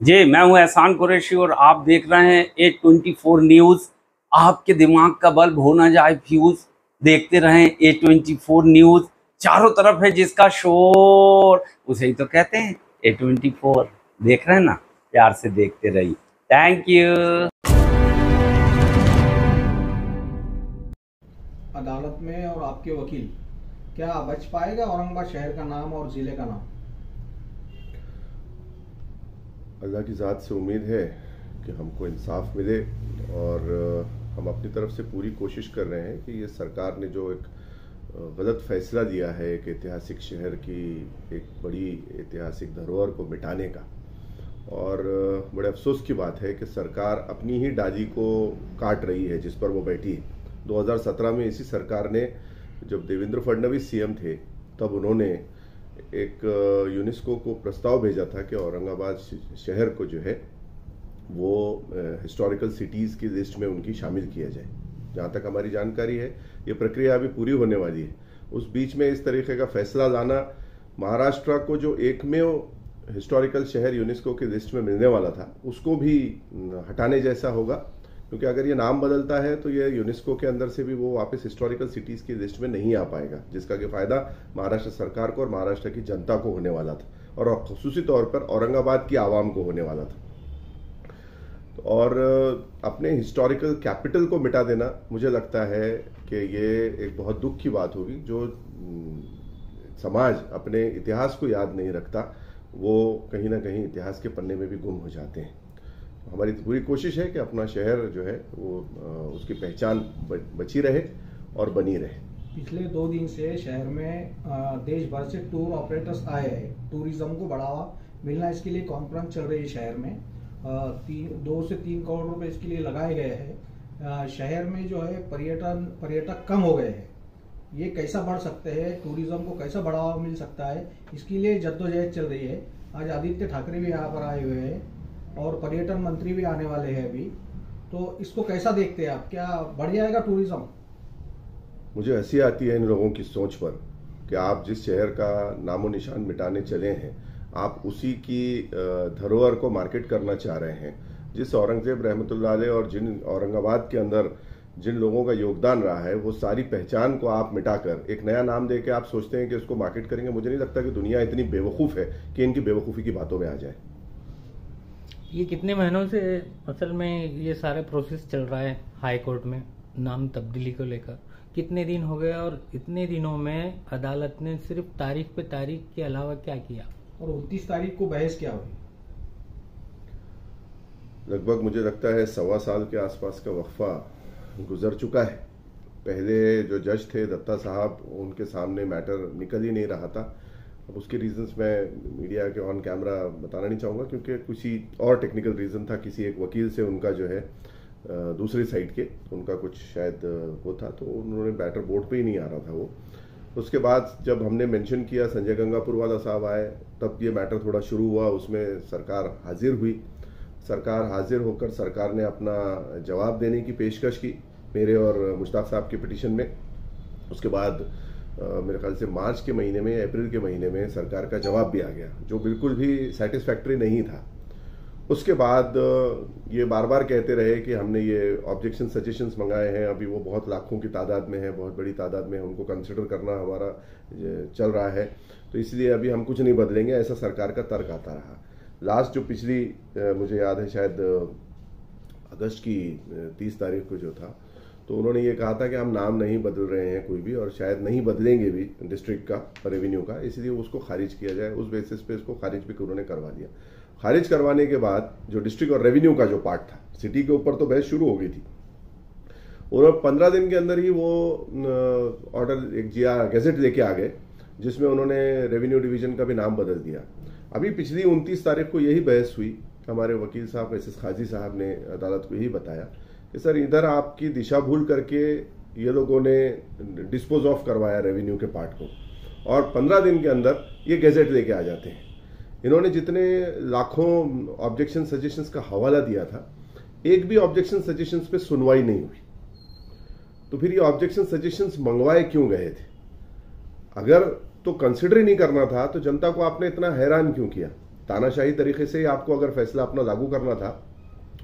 जी, मैं हूं एहसान कुरैशी और आप देख रहे हैं A24 न्यूज़। आपके दिमाग का बल्ब हो ना जाए फ्यूज़, देखते रहें A24 न्यूज़। चारों तरफ है जिसका शोर, उसे ही तो कहते हैं A24। देख रहे हैं ना, प्यार से देखते रहिए। Thank you. अदालत में और आपके वकील, क्या बच पाएगा औरंगाबाद शहर का नाम और ज़िले का नाम? अल्लाह की ज़ात से उम्मीद है कि हमको इंसाफ मिले और हम अपनी तरफ से पूरी कोशिश कर रहे हैं कि ये सरकार ने जो एक गलत फैसला दिया है एक ऐतिहासिक शहर की एक बड़ी ऐतिहासिक धरोहर को मिटाने का, और बड़े अफसोस की बात है कि सरकार अपनी ही डाली को काट रही है जिस पर वो बैठी है। 2017 में इसी सरकार ने, जब देवेंद्र फडणवीस सीएम थे, तब उन्होंने एक यूनेस्को को प्रस्ताव भेजा था कि औरंगाबाद शहर को जो है वो हिस्टोरिकल सिटीज़ की लिस्ट में उनकी शामिल किया जाए। जहाँ तक हमारी जानकारी है ये प्रक्रिया अभी पूरी होने वाली है। उस बीच में इस तरीके का फैसला लाना, महाराष्ट्र को जो एकमेव हिस्टोरिकल शहर यूनेस्को की लिस्ट में मिलने वाला था उसको भी हटाने जैसा होगा, क्योंकि अगर ये नाम बदलता है तो ये यूनेस्को के अंदर से भी वो वापस हिस्टोरिकल सिटीज़ की लिस्ट में नहीं आ पाएगा, जिसका कि फ़ायदा महाराष्ट्र सरकार को और महाराष्ट्र की जनता को होने वाला था और खुसूसी तौर पर औरंगाबाद की आवाम को होने वाला था। और अपने हिस्टोरिकल कैपिटल को मिटा देना, मुझे लगता है कि ये एक बहुत दुख की बात होगी। जो समाज अपने इतिहास को याद नहीं रखता वो कहीं ना कहीं इतिहास के पन्ने में भी गुम हो जाते हैं। हमारी पूरी कोशिश है कि अपना शहर जो है वो उसकी पहचान बची रहे और बनी रहे। पिछले 2 दिन से शहर में देश भर से टूर ऑपरेटर्स आए हैं। टूरिज्म को बढ़ावा मिलना, इसके लिए कॉन्फ्रेंस चल रही है शहर में। 2 से 3 करोड़ रुपए इसके लिए लगाए गए हैं। शहर में जो है पर्यटक कम हो गए हैं। ये कैसा बढ़ सकते हैं, टूरिज्म को कैसा बढ़ावा मिल सकता है, इसके लिए जद्दोजहद चल रही है। आज आदित्य ठाकरे भी यहाँ पर आए हुए हैं और पर्यटन मंत्री भी आने वाले हैं अभी। तो इसको कैसा देखते हैं आप, क्या बढ़ जाएगा टूरिज्म? मुझे हंसी आती है इन लोगों की सोच पर कि आप जिस शहर का नामो निशान मिटाने चले हैं, आप उसी की धरोहर को मार्केट करना चाह रहे हैं। जिस औरंगजेब रहमतुल्लाह अलैह और जिन औरंगाबाद के अंदर जिन लोगों का योगदान रहा है, वो सारी पहचान को आप मिटाकर एक नया नाम देके आप सोचते हैं कि उसको मार्केट करेंगे। मुझे नहीं लगता कि दुनिया इतनी बेवकूफ़ है कि इनकी बेवकूफ़ी की बातों में आ जाए। ये कितने महीनों से असल में ये सारे प्रोसेस चल रहा है हाई कोर्ट में नाम तब्दीली को लेकर? कितने दिन हो गए और इतने दिनों में अदालत ने सिर्फ तारीख पे तारीख के अलावा क्या किया? और 29 तारीख को बहस क्या हुई? लगभग मुझे लगता है 1.25 साल के आसपास का वक्फा गुजर चुका है। पहले जो जज थे दत्ता साहब, उनके सामने मैटर निकल ही नहीं रहा था। अब उसके रीजंस मैं मीडिया के ऑन कैमरा बताना नहीं चाहूँगा, क्योंकि किसी और टेक्निकल रीज़न था। किसी एक वकील से उनका जो है दूसरी साइड के उनका कुछ शायद वो था, तो उन्होंने मैटर बोर्ड पे ही नहीं आ रहा था वो। उसके बाद जब हमने मेंशन किया, संजय गंगापुर वाला साहब आए, तब ये मैटर थोड़ा शुरू हुआ। उसमें सरकार हाजिर हुई। सरकार हाजिर होकर सरकार ने अपना जवाब देने की पेशकश की मेरे और मुश्ताक साहब के पिटीशन में। उसके बाद मेरे ख्याल से मार्च के महीने में, अप्रैल के महीने में सरकार का जवाब भी आ गया, जो बिल्कुल भी सेटिस्फैक्ट्री नहीं था। उसके बाद ये बार बार कहते रहे कि हमने ये ऑब्जेक्शन सजेशंस मंगाए हैं, अभी वो बहुत लाखों की तादाद में है, बहुत बड़ी तादाद में है, उनको कंसिडर करना हमारा चल रहा है, तो इसलिए अभी हम कुछ नहीं बदलेंगे, ऐसा सरकार का तर्क आता रहा। लास्ट जो पिछली मुझे याद है शायद अगस्त की 30 तारीख को जो था, तो उन्होंने ये कहा था कि हम नाम नहीं बदल रहे हैं कोई भी, और शायद नहीं बदलेंगे भी डिस्ट्रिक्ट का रेवेन्यू का, इसलिए उसको खारिज किया जाए। उस बेसिस पे इसको खारिज भी उन्होंने करवा दिया। खारिज करवाने के बाद जो डिस्ट्रिक्ट और रेवेन्यू का जो पार्ट था, सिटी के ऊपर तो बहस शुरू हो गई थी, और 15 दिन के अंदर ही वो ऑर्डर एक गैजेट लेके आ गए, जिसमें उन्होंने रेवेन्यू डिवीजन का भी नाम बदल दिया। अभी पिछली 29 तारीख को यही बहस हुई। हमारे वकील साहब एस खाजी साहब ने अदालत को यही बताया कि सर, इधर आपकी दिशा भूल करके ये लोगों ने डिस्पोज ऑफ करवाया रेवेन्यू के पार्ट को, और 15 दिन के अंदर ये गैजेट लेके आ जाते हैं। इन्होंने जितने लाखों ऑब्जेक्शन सजेशंस का हवाला दिया था, एक भी ऑब्जेक्शन सजेशंस पे सुनवाई नहीं हुई। तो फिर ये ऑब्जेक्शन सजेशंस मंगवाए क्यों गए थे? अगर तो कंसिडर ही नहीं करना था तो जनता को आपने इतना हैरान क्यों किया? तानाशाही तरीके से आपको अगर फैसला अपना लागू करना था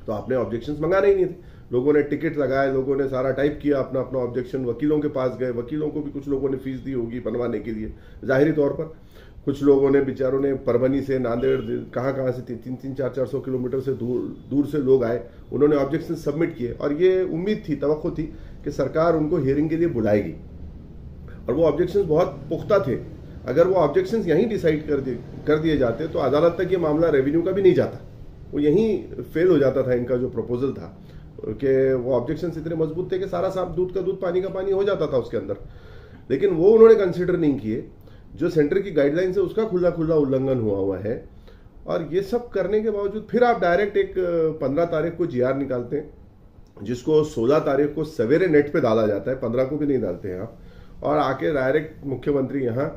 तो आपने ऑब्जेक्शंस मंगाने ही नहीं थे। लोगों ने टिकट लगाए, लोगों ने सारा टाइप किया अपना अपना ऑब्जेक्शन, वकीलों के पास गए, वकीलों को भी कुछ लोगों ने फीस दी होगी बनवाने के लिए जाहिरी तौर पर। कुछ लोगों ने बेचारों ने परभनी से, नांदेड़, कहाँ से 300-400 किलोमीटर से दूर से लोग आए, उन्होंने ऑब्जेक्शन सबमिट किए और ये उम्मीद थी, तवक्को थी कि सरकार उनको हियरिंग के लिए बुलाएगी और वो ऑब्जेक्शंस बहुत पुख्ता थे। अगर वो ऑब्जेक्शंस यहीं डिसाइड कर दिए जाते तो अदालत तक ये मामला रेवेन्यू का भी नहीं जाता, वो यहीं फेल हो जाता था। इनका जो प्रपोजल था कि वो ऑब्जेक्शंस इतने मजबूत थे कि सारा साफ दूध का दूध पानी का पानी हो जाता था उसके अंदर, लेकिन वो उन्होंने कंसिडर नहीं किए। जो सेंटर की गाइडलाइंस है उसका खुला उल्लंघन हुआ है और ये सब करने के बावजूद फिर आप डायरेक्ट एक 15 तारीख को जीआर निकालते हैं, जिसको 16 तारीख को सवेरे नेट पे डाला जाता है, 15 को भी नहीं डालते हैं आप, और आके डायरेक्ट मुख्यमंत्री यहाँ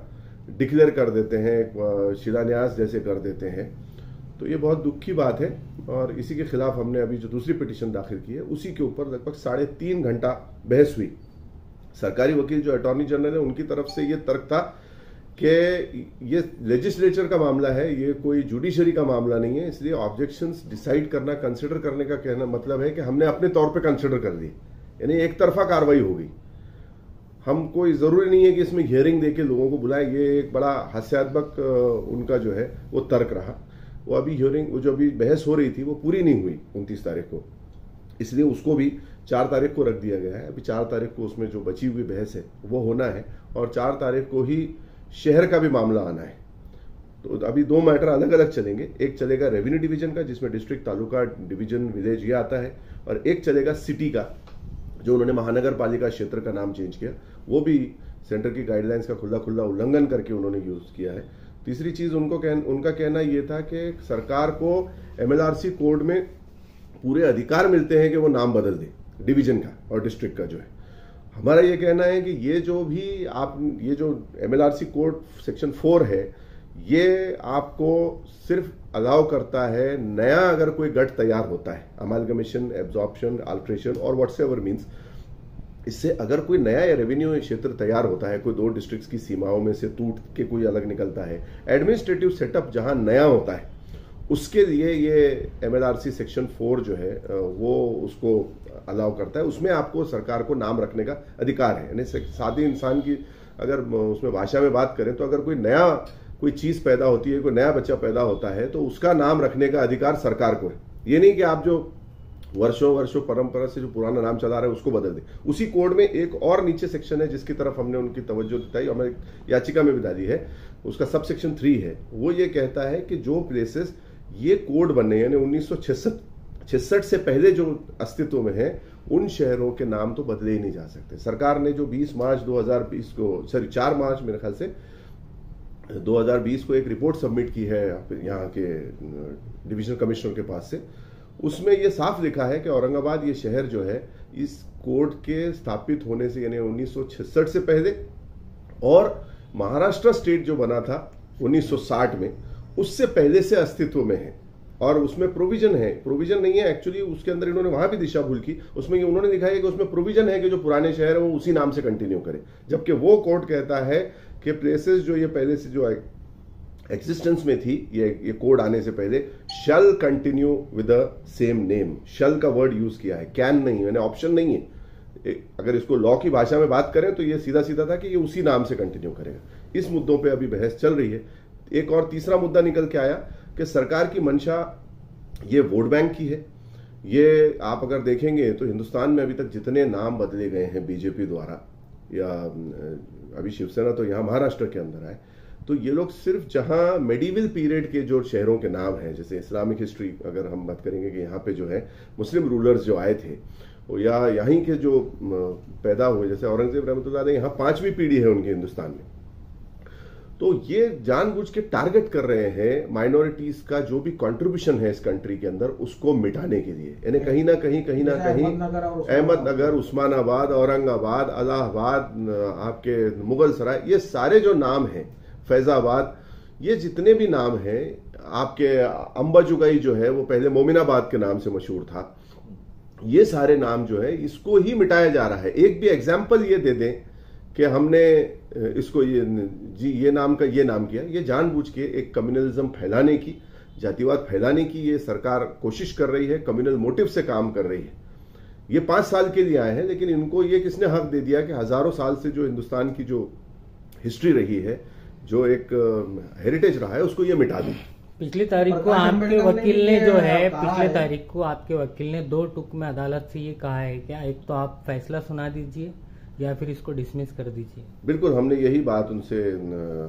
डिक्लेयर कर देते हैं, शिलान्यास जैसे कर देते हैं। तो ये बहुत दुख की बात है और इसी के खिलाफ हमने अभी जो दूसरी पिटीशन दाखिल की है उसी के ऊपर लगभग 3.5 घंटा बहस हुई। सरकारी वकील जो अटॉर्नी जनरल है उनकी तरफ से ये तर्क था कि ये लेजिस्लेचर का मामला है, ये कोई जुडिशरी का मामला नहीं है, इसलिए ऑब्जेक्शंस डिसाइड करना, कंसिडर करने का कहना मतलब है कि हमने अपने तौर पे कंसिडर कर ली, यानी एक तरफा कार्रवाई होगी। हम कोई जरूरी नहीं है कि इसमें हियरिंग देके लोगों को बुलाए। ये एक बड़ा हास्यात्मक उनका जो है वो तर्क रहा। वो अभी हियरिंग, वो जो अभी बहस हो रही थी वो पूरी नहीं हुई 29 तारीख को, इसलिए उसको भी 4 तारीख को रख दिया गया है। अभी 4 तारीख को उसमें जो बची हुई बहस है वो होना है और 4 तारीख को ही शहर का भी मामला आना है। तो अभी 2 मैटर अलग अलग चलेंगे, एक चलेगा रेवेन्यू डिवीजन का जिसमें डिस्ट्रिक्ट, तालुका, डिवीजन, विलेज ये आता है, और एक चलेगा सिटी का जो उन्होंने महानगर पालिका क्षेत्र का नाम चेंज किया, वो भी सेंटर की गाइडलाइंस का खुला उल्लंघन करके उन्होंने यूज किया है। तीसरी चीज उनका कहना यह था कि सरकार को एमएलआरसी कोड में पूरे अधिकार मिलते हैं कि वो नाम बदल दे डिवीजन का और डिस्ट्रिक्ट का जो है। हमारा ये कहना है कि ये जो एमएलआरसी कोड सेक्शन 4 है, ये आपको सिर्फ अलाउ करता है नया अगर कोई गठ तैयार होता है, अमालगमेशन, एब्जॉर्प्शन, अल्ट्रेशन और व्हाट्सएवर मीन्स, इससे अगर कोई नया रेवेन्यू क्षेत्र तैयार होता है, कोई 2 डिस्ट्रिक्ट्स की सीमाओं में से टूट के कोई अलग निकलता है, एडमिनिस्ट्रेटिव सेटअप जहां नया होता है, उसके लिए ये एमएलआरसी सेक्शन 4 जो है वो उसको अलाउ करता है। उसमें आपको सरकार को नाम रखने का अधिकार है, यानी सादे इंसान की अगर उसमें भाषा में बात करें तो अगर कोई चीज पैदा होती है, कोई नया बच्चा पैदा होता है तो उसका नाम रखने का अधिकार सरकार को है। ये नहीं कि आप जो वर्षों परंपरा से जो पुराना नाम चला रहा है उसको बदल दे। उसी कोड में एक और नीचे सेक्शन है जिसकी तरफ हमने उनकी तवज्जो दिखाई और हमारी याचिका में भी डाली है, उसका सब सेक्शन 3 है। वो ये कहता है कि जो प्लेसेस ये कोड बने यानी 1966 से पहले जो अस्तित्व में है, उन शहरों के नाम तो बदले ही नहीं जा सकते। सरकार ने जो 20 मार्च 2020 को, सॉरी 4 मार्च मेरे ख्याल से 2020 को एक रिपोर्ट सबमिट की है यहाँ के डिविजनल कमिश्नर के पास से, उसमें यह साफ लिखा है कि औरंगाबाद ये शहर जो है इस कोड के स्थापित होने से यानी 1966 से पहले, और महाराष्ट्र स्टेट जो बना था 1960 में, उससे पहले से अस्तित्व में है। और उसमें प्रोविजन नहीं है एक्चुअली, उसके अंदर इन्होंने वहां भी दिशा भूल की, उसमें उन्होंने लिखा है कि उसमें प्रोविजन है कि जो पुराने शहर है वो उसी नाम से कंटिन्यू करे, जबकि वो कोड कहता है कि प्लेसेस जो ये पहले से जो एग्जिस्टेंस में थी, ये कोड आने से पहले, shall continue with the same name. Shall का वर्ड यूज किया है, कैन नहीं, यानी ऑप्शन नहीं है। अगर इसको लॉ की भाषा में बात करें तो ये सीधा था कि ये उसी नाम से कंटिन्यू करेगा। इस मुद्दों पे अभी बहस चल रही है। एक और तीसरा मुद्दा निकल के आया कि सरकार की मंशा ये वोट बैंक की है। ये आप अगर देखेंगे तो हिंदुस्तान में अभी तक जितने नाम बदले गए हैं बीजेपी द्वारा, या अभी शिवसेना तो यहाँ महाराष्ट्र के अंदर आए, तो ये लोग सिर्फ जहां मेडिवल पीरियड के जो शहरों के नाम हैं, जैसे इस्लामिक हिस्ट्री अगर हम बात करेंगे कि यहाँ पे जो है मुस्लिम रूलर्स जो आए थे, या यहीं के जो पैदा हुए, जैसे औरंगजेब रहमतुल्लाह अलैह, यहाँ 5वीं पीढ़ी है उनके हिंदुस्तान में, तो ये जानबूझ के टारगेट कर रहे हैं माइनॉरिटीज का जो भी कंट्रीब्यूशन है इस कंट्री के अंदर, उसको मिटाने के लिए। यानी कहीं ना कहीं अहमदनगर, उस्मानाबाद, औरंगाबाद, इलाहाबाद, आपके मुगल सराय, ये सारे जो नाम हैं, फैजाबाद, ये जितने भी नाम हैं, आपके अंबाजुगाई जो है वो पहले मोमिनाबाद के नाम से मशहूर था, ये सारे नाम जो है इसको ही मिटाया जा रहा है। एक भी एग्जाम्पल ये दे दें कि हमने इसको ये नाम किया, ये जानबूझ के एक कम्युनलिज्म फैलाने की, जातिवाद फैलाने की ये सरकार कोशिश कर रही है, कम्युनल मोटिव से काम कर रही है। ये 5 साल के लिए आए हैं, लेकिन इनको ये किसने हक दे दिया कि हजारों साल से जो हिंदुस्तान की जो हिस्ट्री रही है, जो एक हेरिटेज रहा है, उसको ये मिटा दी। पिछली तारीख को आपके वकील ने जो है पिछले तारीख को आपके वकील ने 2 टुक में अदालत से ये कहा है क्या, एक तो आप फैसला सुना दीजिए या फिर इसको डिसमिस कर दीजिए। बिल्कुल, हमने यही बात उनसे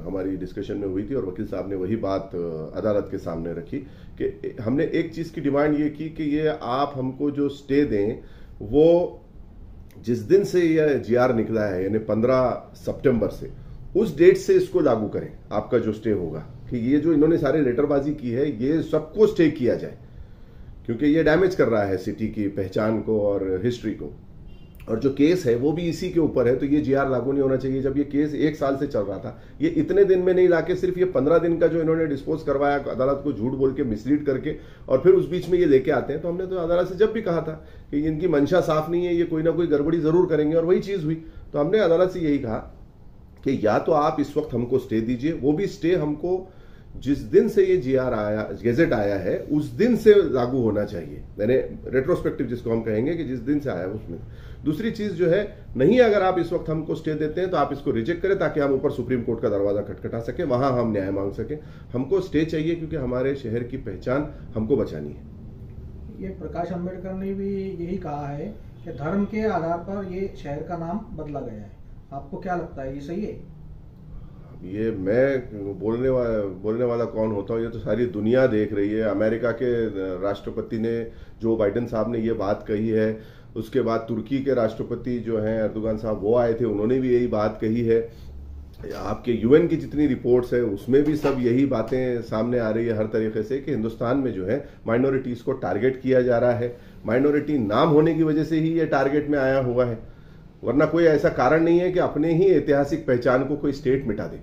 हमारी डिस्कशन में हुई थी और वकील साहब ने वही बात अदालत के सामने रखी कि हमने एक चीज की डिमांड ये की कि ये आप हमको जो स्टे दें, वो जिस दिन से यह जीआर निकला है यानी 15 सितंबर से, उस डेट से इसको लागू करें। आपका जो स्टे होगा कि ये जो इन्होंने सारे लेटरबाजी की है, ये सबको स्टे किया जाए, क्योंकि ये डैमेज कर रहा है सिटी की पहचान को और हिस्ट्री को। और जो केस है वो भी इसी के ऊपर है, तो ये जीआर लागू नहीं होना चाहिए। जब ये केस 1 साल से चल रहा था, ये इतने दिन में नहीं लाके सिर्फ ये 15 दिन का जो इन्होंने डिस्पोज करवाया अदालत को झूठ बोल के, मिसलीड करके, और फिर उस बीच में ये लेके आते हैं। तो हमने तो अदालत से जब भी कहा था कि इनकी मंशा साफ नहीं है, ये कोई ना कोई गड़बड़ी जरूर करेंगे, और वही चीज हुई। तो हमने अदालत से यही कहा कि या तो आप इस वक्त हमको स्टे दीजिए, वो भी स्टे हमको जिस दिन से ये जीआर आया, गेजेट आया है, उस दिन से लागू होना चाहिए, यानी रेट्रोस्पेक्टिव जिसको हम कहेंगे कि जिस दिन से आया उसमें। दूसरी चीज जो है, नहीं अगर आप इस वक्त हमको स्टे देते हैं तो आप इसको रिजेक्ट करें, ताकि हम ऊपर सुप्रीम कोर्ट का दरवाजा खटखटा सके, वहां हम न्याय मांग सके। हमको स्टे चाहिए क्योंकि हमारे शहर की पहचान हमको बचानी है। ये प्रकाश अंबेडकर ने भी यही कहा है कि धर्म के आधार पर ये शहर का नाम बदला गया है। आपको क्या लगता है, ये सही है? ये मैं बोलने वाला कौन होता हूँ? ये तो सारी दुनिया देख रही है। अमेरिका के राष्ट्रपति ने, जो बाइडेन साहब ने ये बात कही है, उसके बाद तुर्की के राष्ट्रपति जो हैं एर्दोगान साहब, वो आए थे, उन्होंने भी यही बात कही है। आपके यूएन की जितनी रिपोर्ट्स है उसमें भी सब यही बातें सामने आ रही है हर तरीके से कि हिंदुस्तान में जो है माइनॉरिटीज को टारगेट किया जा रहा है। माइनॉरिटी नाम होने की वजह से ही ये टारगेट में आया हुआ है, वरना कोई ऐसा कारण नहीं है कि अपने ही ऐतिहासिक पहचान को कोई स्टेट मिटा दे।